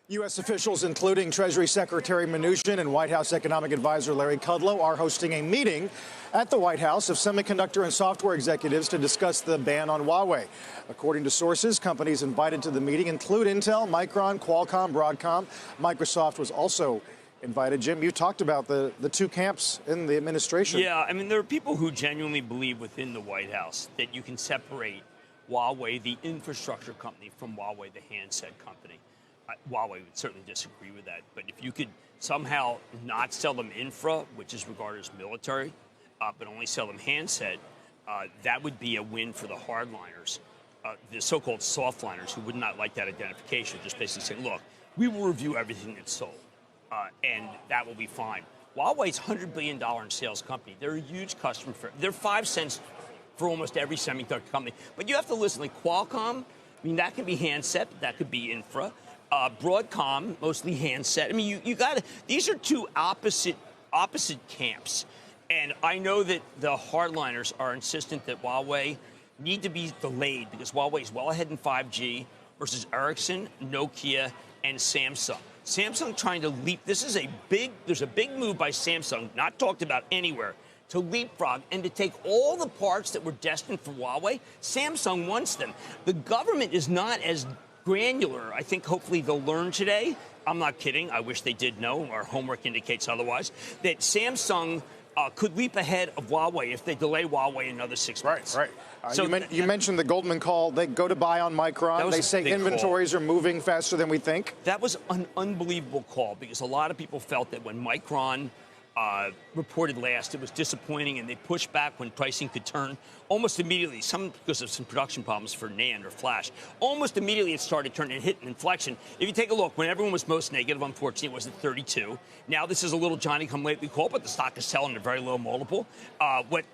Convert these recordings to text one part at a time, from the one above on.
U.S. officials, including Treasury Secretary Mnuchin and White House Economic Advisor Larry Kudlow, are hosting a meeting at the White House of semiconductor and software executives to discuss the ban on Huawei. According to sources, companies invited to the meeting include Intel, Micron, Qualcomm, Broadcom. Microsoft was also invited. Jim, you talked about the two camps in the administration. Yeah, I mean, there are people who genuinely believe within the White House that you can separate Huawei, the infrastructure company, from Huawei, the handset company. Huawei would certainly disagree with that. But if you could somehow not sell them infra, which is regarded as military, but only sell them handset, that would be a win for the hardliners, the so-called softliners who would not like that identification, just basically say, look, we will review everything that's sold, and that will be fine. Huawei's $100 billion in sales company. They're a huge customer. They're 5 cents for almost every semiconductor company. But you have to listen, like Qualcomm, I mean, that can be handset, that could be infra. Broadcom, mostly handset. I mean, you got these are two opposite camps, and I know that the hardliners are insistent that Huawei need to be delayed because Huawei is well ahead in 5G versus Ericsson, Nokia, and Samsung. Samsung trying to leap. There's a big move by Samsung, not talked about anywhere, to leapfrog and to take all the parts that were destined for Huawei. Samsung wants them. The government is not as granular. I think hopefully they'll learn today. I'm not kidding. I wish they did know. Our homework indicates otherwise. That Samsung could leap ahead of Huawei if they delay Huawei another 6 months. Right. So you mentioned the Goldman call. They go to buy on Micron. They say inventories are moving faster than we think. That was an unbelievable call because a lot of people felt that when Micron reported last, it was disappointing, and they pushed back when pricing could turn almost immediately, some because of some production problems for NAND or flash. Almost immediately it started turning and hit an inflection. If you take a look, when everyone was most negative, unfortunately, it was at 32. Now this is a little Johnny-come-lately call, but the stock is selling at a very low multiple.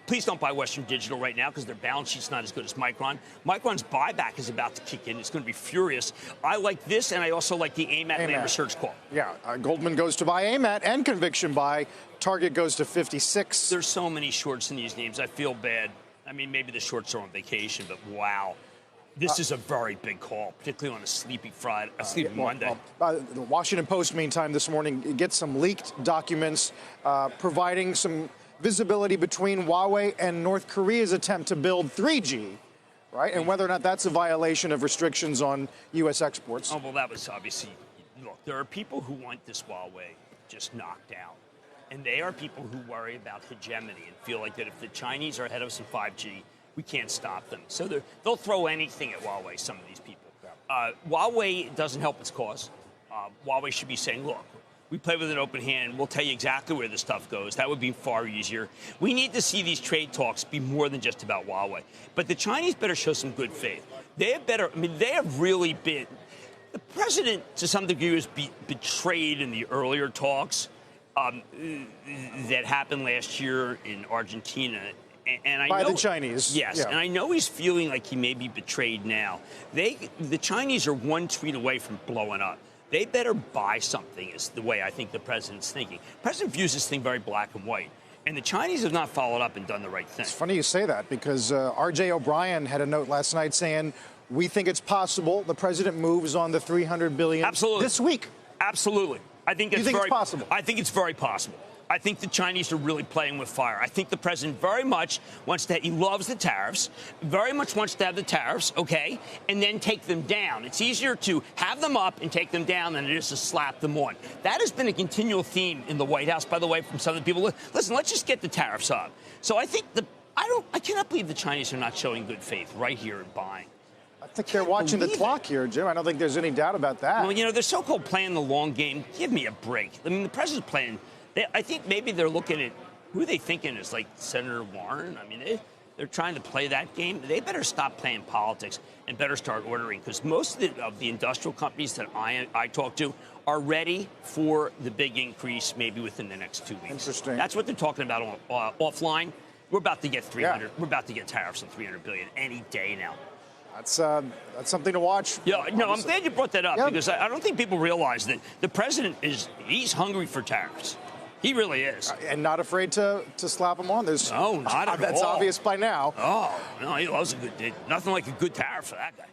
Please don't buy Western Digital right now because their balance sheet's not as good as Micron. Micron's buyback is about to kick in. It's going to be furious. I like this, and I also like the AMAT Lam Research call. Yeah, Goldman goes to buy AMAT and conviction buy. Target goes to 56. There's so many shorts in these names. I feel bad. I mean, maybe the shorts are on vacation, but wow. This is a very big call, particularly on a sleepy Monday. The Washington Post, meantime, this morning gets some leaked documents providing some visibility between Huawei and North Korea's attempt to build 3G, right? And whether or not that's a violation of restrictions on U.S. exports. Oh, well, that was obviously, look, there are people who want this Huawei just knocked out. And they are people who worry about hegemony and feel like that if the Chinese are ahead of us in 5G, we can't stop them. So they'll throw anything at Huawei, some of these people. Huawei doesn't help its cause. Huawei should be saying, look, we play with an open hand. We'll tell you exactly where the stuff goes. That would be far easier. We need to see these trade talks be more than just about Huawei. But the Chinese better show some good faith. They have really been. The president, to some degree, was betrayed in the earlier talks that happened last year in Argentina. And I know the Chinese. Yes, yeah. And I know he's feeling like he may be betrayed now. The Chinese are one tweet away from blowing up. They better buy something, is the way I think the president's thinking. The president views this thing very black and white. And the Chinese have not followed up and done the right thing. It's funny you say that because R.J. O'Brien had a note last night saying, we think it's possible the president moves on the $300 billion this week. Absolutely. I think it's very possible. I think it's very possible. I think the Chinese are really playing with fire. I think the president very much wants to, he loves the tariffs, very much wants to have the tariffs, okay, and then take them down. It's easier to have them up and take them down than it is to slap them on. That has been a continual theme in the White House, by the way, from some of the people. Listen, let's just get the tariffs up. So I think I cannot believe the Chinese are not showing good faith right here in buying. I think they're watching the clock here, Jim. I don't think there's any doubt about that. Well, they're so-called playing the long game. Give me a break. I mean, the president's playing. I think maybe they're looking at who they thinking is like Senator Warren. I mean, they're trying to play that game. They better stop playing politics and better start ordering because most of the industrial companies that I talk to are ready for the big increase maybe within the next 2 weeks. Interesting. That's what they're talking about offline. We're about to get 300. Yeah. We're about to get tariffs on $300 billion any day now. That's something to watch. Yeah, no, I'm glad you brought that up because I don't think people realize that the president he's hungry for tariffs. He really is. And not afraid to slap them on. No, not at all. That's obvious by now. Oh, no, he loves a good, nothing like a good tariff for that guy.